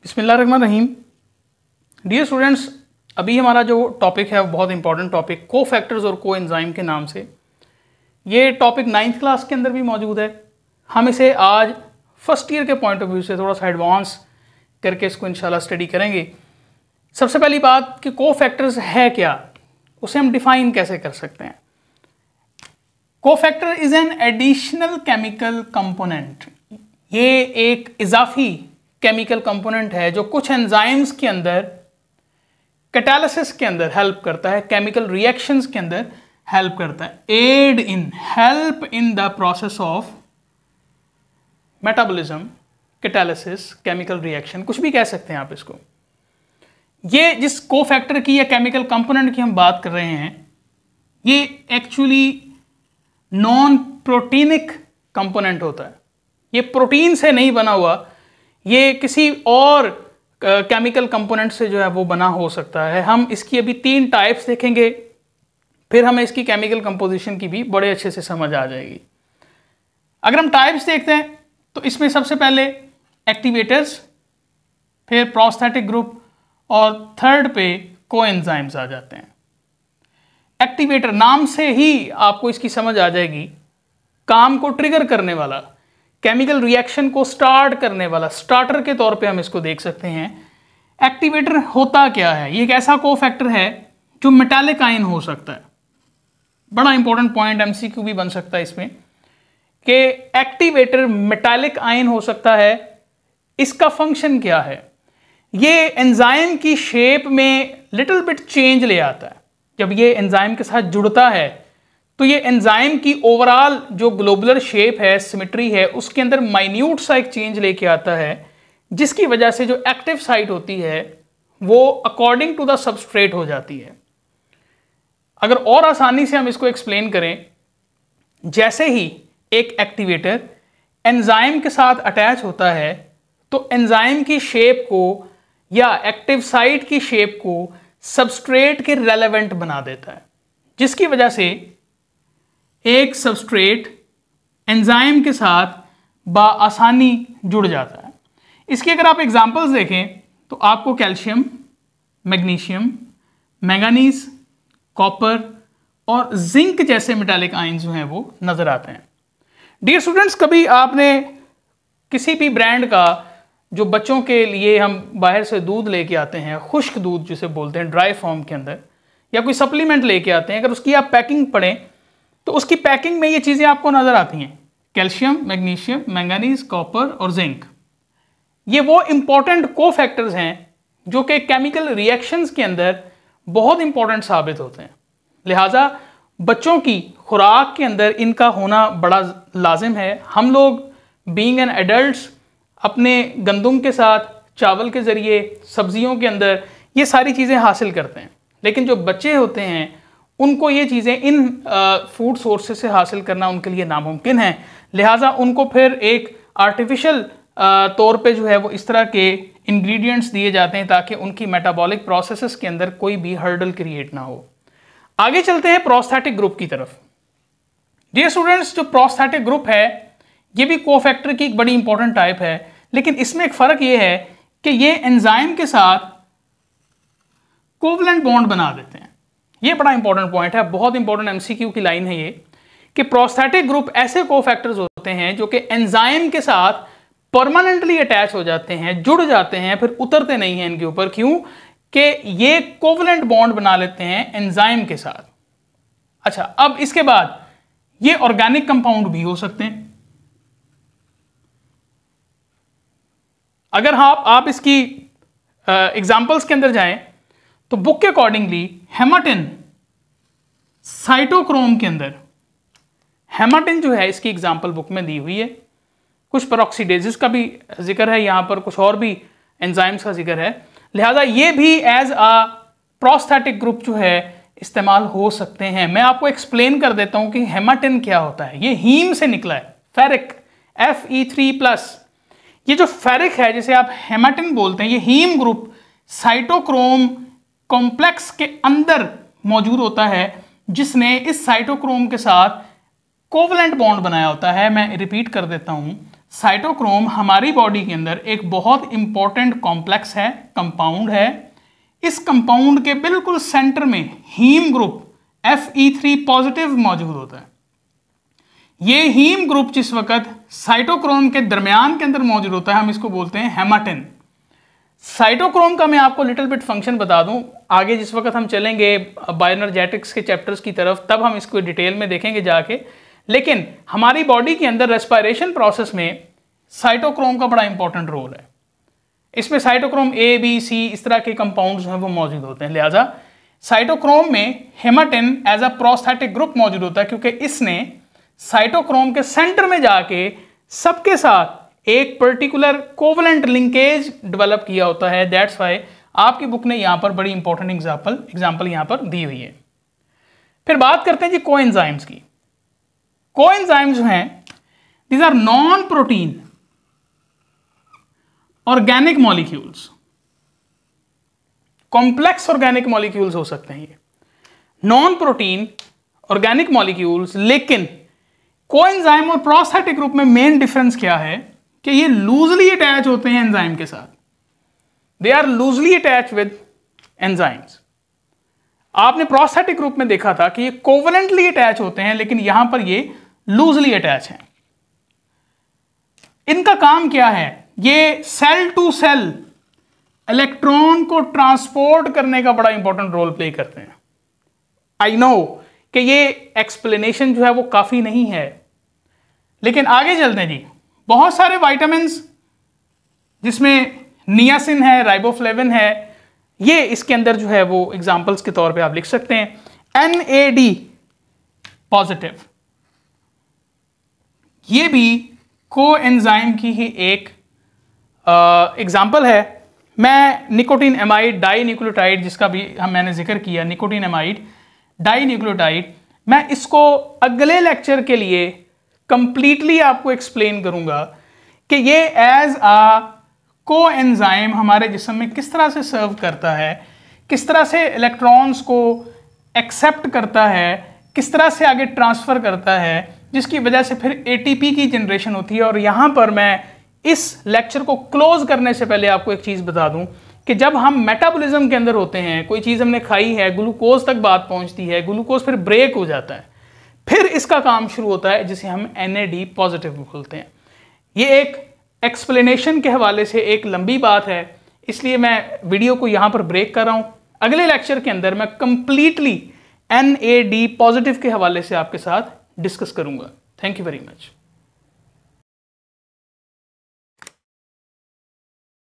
बिस्मिल्लाहिर्रहमानिर्रहीम। Dear students, अभी हमारा जो टॉपिक है वो बहुत इंपॉर्टेंट टॉपिक को फैक्टर्स और को एंजाइम के नाम से। ये टॉपिक 9th क्लास के अंदर भी मौजूद है। हम इसे आज फर्स्ट ईयर के पॉइंट ऑफ व्यू से थोड़ा सा एडवांस करके इसको इंशाल्लाह स्टडी करेंगे। सबसे पहली बात कि को फैक्टर्स है क्या, उसे हम डिफाइन कैसे कर सकते हैं। को factor is an additional chemical component. ये एक इजाफी केमिकल कंपोनेंट है जो कुछ एंजाइम्स के अंदर कैटालिसिस के अंदर हेल्प करता है, केमिकल रिएक्शंस के अंदर हेल्प करता है। Aid in, help in the process of metabolism, catalysis, chemical reaction, कुछ भी कह सकते हैं आप इसको। ये जिस को फैक्टर की या केमिकल कंपोनेंट की हम बात कर रहे हैं, ये एक्चुअली नॉन प्रोटीनिक कंपोनेंट होता है। ये प्रोटीन से नहीं बना हुआ, ये किसी और केमिकल कंपोनेंट से जो है वो बना हो सकता है। हम इसकी अभी 3 टाइप्स देखेंगे, फिर हमें इसकी केमिकल कंपोजिशन की भी बड़े अच्छे से समझ आ जाएगी। अगर हम टाइप्स देखते हैं तो इसमें सबसे पहले एक्टिवेटर्स, फिर प्रोस्थेटिक ग्रुप और थर्ड पे कोएंजाइम्स आ जाते हैं। एक्टिवेटर, नाम से ही आपको इसकी समझ आ जाएगी, काम को ट्रिगर करने वाला, केमिकल रिएक्शन को स्टार्ट करने वाला, स्टार्टर के तौर पे हम इसको देख सकते हैं। एक्टिवेटर होता क्या है? ये एक ऐसा को फैक्टर है जो मेटालिक आयन हो सकता है। बड़ा इंपॉर्टेंट पॉइंट, एमसीक्यू भी बन सकता है इसमें, कि एक्टिवेटर मेटालिक आयन हो सकता है। इसका फंक्शन क्या है? ये एंजाइम की शेप में लिटिल बिट चेंज ले आता है। जब ये एंजाइम के साथ जुड़ता है तो ये एंजाइम की ओवरऑल जो ग्लोबुलर शेप है, सिमेट्री है, उसके अंदर माइन्यूट सा एक चेंज लेके आता है, जिसकी वजह से जो एक्टिव साइट होती है वो अकॉर्डिंग टू द सबस्ट्रेट हो जाती है। अगर और आसानी से हम इसको एक्सप्लेन करें, जैसे ही एक एक्टिवेटर एंजाइम के साथ अटैच होता है तो एंजाइम की शेप को या एक्टिव साइट की शेप को सबस्ट्रेट के रेलेवेंट बना देता है, जिसकी वजह से एक सबस्ट्रेट एंजाइम के साथ बआसानी जुड़ जाता है। इसके अगर आप एग्जांपल्स देखें तो आपको कैल्शियम, मैग्नीशियम, मैंगानीज, कॉपर और जिंक जैसे मेटालिक आयंस जो हैं वो नजर आते हैं। डियर स्टूडेंट्स, कभी आपने किसी भी ब्रांड का, जो बच्चों के लिए हम बाहर से दूध लेके आते हैं, खुश्क दूध जिसे बोलते हैं ड्राई फॉर्म के अंदर, या कोई सप्लीमेंट लेके आते हैं, अगर उसकी आप पैकिंग पढ़ें तो उसकी पैकिंग में ये चीज़ें आपको नज़र आती हैं, कैल्शियम, मैग्नीशियम, मैंगानीज, कॉपर और जिंक। ये वो इंपॉर्टेंट को फैक्टर्स हैं जो कि केमिकल रिएक्शंस के अंदर बहुत इंपॉर्टेंट साबित होते हैं। लिहाजा बच्चों की खुराक के अंदर इनका होना बड़ा लाजिम है। हम लोग बीइंग एन एडल्ट्स अपने गंदम के साथ, चावल के ज़रिए, सब्जियों के अंदर ये सारी चीज़ें हासिल करते हैं, लेकिन जो बच्चे होते हैं उनको ये चीज़ें इन फूड सोर्सेज से हासिल करना उनके लिए नामुमकिन है। लिहाजा उनको फिर एक आर्टिफिशियल तौर पे जो है वो इस तरह के इंग्रेडिएंट्स दिए जाते हैं ताकि उनकी मेटाबॉलिक प्रोसेसेस के अंदर कोई भी हर्डल क्रिएट ना हो। आगे चलते हैं प्रोस्थेटिक ग्रुप की तरफ। डियर स्टूडेंट्स, जो प्रोस्थेटिक ग्रुप है ये भी को फैक्टर की एक बड़ी इंपॉर्टेंट टाइप है, लेकिन इसमें एक फ़र्क ये है कि ये एंजाइम के साथ कोवलेंट बॉन्ड बना देते हैं। ये बड़ा इंपॉर्टेंट पॉइंट है, बहुत इंपॉर्टेंट एमसीक्यू की लाइन है ये, कि प्रोस्थेटिक ग्रुप ऐसे को फैक्टर्स होते हैं जो कि एंजाइम के साथ परमानेंटली अटैच हो जाते हैं, जुड़ जाते हैं, फिर उतरते नहीं हैं इनके ऊपर। क्यों? कि ये कोवलेंट बॉन्ड बना लेते हैं एंजाइम के साथ। अच्छा, अब इसके बाद ये ऑर्गेनिक कंपाउंड भी हो सकते हैं। अगर आप इसकी एग्जाम्पल्स के अंदर जाएं तो बुक के अकॉर्डिंगली हेमाटिन, साइटोक्रोम के अंदर हेमाटिन जो है इसकी एग्जाम्पल बुक में दी हुई है। कुछ पेरोक्सीडेजेस का भी जिक्र है यहाँ पर, कुछ और भी एंजाइम्स का जिक्र है। लिहाजा ये भी एज आ प्रोस्थेटिक ग्रुप जो है इस्तेमाल हो सकते हैं। मैं आपको एक्सप्लेन कर देता हूँ कि हेमाटिन क्या होता है। ये हीम से निकला है, फेरिक, Fe3+। ये जो फेरिक है जिसे आप हेमाटिन बोलते हैं, ये हीम ग्रुप साइटोक्रोम कॉम्प्लेक्स के अंदर मौजूद होता है, जिसने इस साइटोक्रोम के साथ कोवलेंट बॉन्ड बनाया होता है। मैं रिपीट कर देता हूं, साइटोक्रोम हमारी बॉडी के अंदर एक बहुत इंपॉर्टेंट कॉम्प्लेक्स है, कंपाउंड है। इस कंपाउंड के बिल्कुल सेंटर में हीम ग्रुप Fe3 पॉजिटिव मौजूद होता है। ये हीम ग्रुप जिस वक्त साइटोक्रोम के दरमियान के अंदर मौजूद होता है, हम इसको बोलते हैं हेमाटिन। साइटोक्रोम का मैं आपको लिटिल बिट फंक्शन बता दूं, आगे जिस वक्त हम चलेंगे बायोएनर्जेटिक्स के चैप्टर्स की तरफ तब हम इसको डिटेल में देखेंगे जाके। लेकिन हमारी बॉडी के अंदर रेस्पिरेशन प्रोसेस में साइटोक्रोम का बड़ा इंपॉर्टेंट रोल है। इसमें साइटोक्रोम A, B, C इस तरह के कंपाउंड्स हैं वो मौजूद होते हैं। लिहाजा साइटोक्रोम में hematin as a prosthetic group मौजूद होता है, क्योंकि इसने साइटोक्रोम के सेंटर में जाके सबके साथ एक पर्टिकुलर कोवलेंट लिंकेज डेवलप किया होता है। दैट्स वाई आपकी बुक ने यहां पर बड़ी इंपॉर्टेंट एग्जांपल यहां पर दी हुई है। फिर बात करते हैं जी कोएंजाइम्स की। कोएंजाइम्स जो हैं these are non protein organic molecules, complex organic molecules हो सकते हैं ये, नॉन प्रोटीन ऑर्गेनिक मॉलिक्यूल्स। लेकिन कोएंजाइम और प्रोस्थेटिक ग्रुप में मेन डिफरेंस क्या है कि ये लूजली अटैच होते हैं एंजाइम के साथ। They are loosely attach with enzymes. आपने प्रोस्थेटिक ग्रुप में देखा था कि ये कोवलेंटली अटैच होते हैं, लेकिन यहां पर ये लूजली अटैच हैं। इनका काम क्या है? ये सेल टू सेल इलेक्ट्रॉन को ट्रांसपोर्ट करने का बड़ा इंपॉर्टेंट रोल प्ले करते हैं। आई नो कि ये एक्सप्लेनेशन जो है वो काफी नहीं है, लेकिन आगे चलते हैं जी। बहुत सारे विटामिन्स जिसमें नियासिन है, राइबोफ्लेविन है, ये इसके अंदर जो है वो एग्जाम्पल्स के तौर पे आप लिख सकते हैं। NAD पॉजिटिव, ये भी कोएंजाइम की ही एक एग्जाम्पल है। मैं निकोटीन एमाइड डाई न्यूक्लियोटाइड, जिसका भी मैंने जिक्र किया, निकोटीन एमाइड डाई न्यूक्लियोटाइड, मैं इसको अगले लेक्चर के लिए कंप्लीटली आपको एक्सप्लेन करूंगा कि ये एज आ कोएंजाइम हमारे जिस्म में किस तरह से सर्व करता है, किस तरह से इलेक्ट्रॉन्स को एक्सेप्ट करता है, किस तरह से आगे ट्रांसफ़र करता है, जिसकी वजह से फिर ATP की जनरेशन होती है। और यहाँ पर मैं इस लेक्चर को क्लोज करने से पहले आपको एक चीज़ बता दूं कि जब हम मेटाबॉलिज्म के अंदर होते हैं, कोई चीज़ हमने खाई है, ग्लूकोज तक बात पहुँचती है, ग्लूकोज फिर ब्रेक हो जाता है, फिर इसका काम शुरू होता है जिसे हम NAD पॉजिटिव बोलते हैं। ये एक एक्सप्लेनेशन के हवाले से एक लंबी बात है, इसलिए मैं वीडियो को यहाँ पर ब्रेक कर रहा हूँ। अगले लेक्चर के अंदर मैं कंप्लीटली NAD पॉजिटिव के हवाले से आपके साथ डिस्कस करूँगा। Thank you very much.